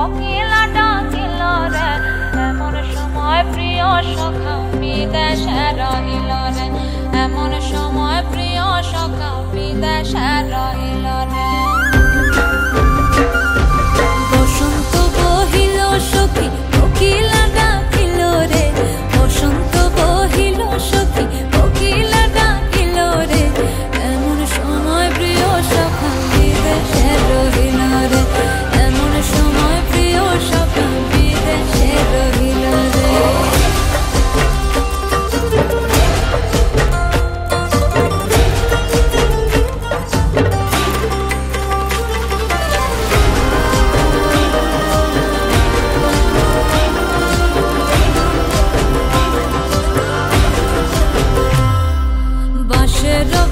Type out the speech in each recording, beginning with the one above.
কোকিলা ডাকিল রে এমন সময় প্রিয় সখা বিদেশে রহিল রে এমন সময় প্রিয় সখা বিদেশে রহিল রে বসন্ত বহিল সখী কোকিলা ডাকিল রে বসন্ত বহিল সখী কোকিলা ডাকিল রে এমন সময় প্রিয় সখা বিদেশে রহিল রে এমন সময় প্রিয় সখা বিদেশে রহিল রে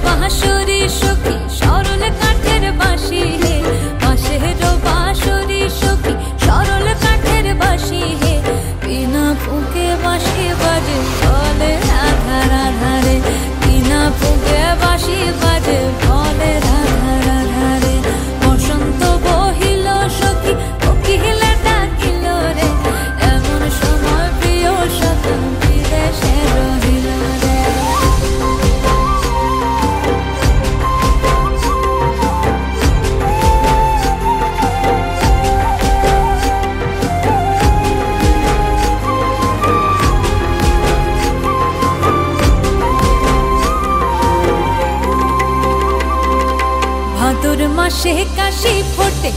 বাঁশরি সখী সরল কাঠের বাঁশি হে বাঁশের বাঁশরি সখী সরল কাঠের বাঁশি হে বিনা ফুঁকে বাঁশি বাজে বলে রাধা রাধা রে বিনা ফুঁকে বাঁশি বাজে বলে রাধা রাধা রে বসন্ত বহিল সখী কোকিলা ডাকিল রে এমন সময় প্রিয় সখা বিদেশে রহিল রে ভাদর মাসে কাশি ফোটে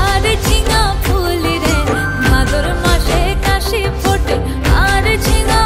আর ঝিঙা ফুল রে ভাদর মাসে কাশি ফোটে আর ঝিঙা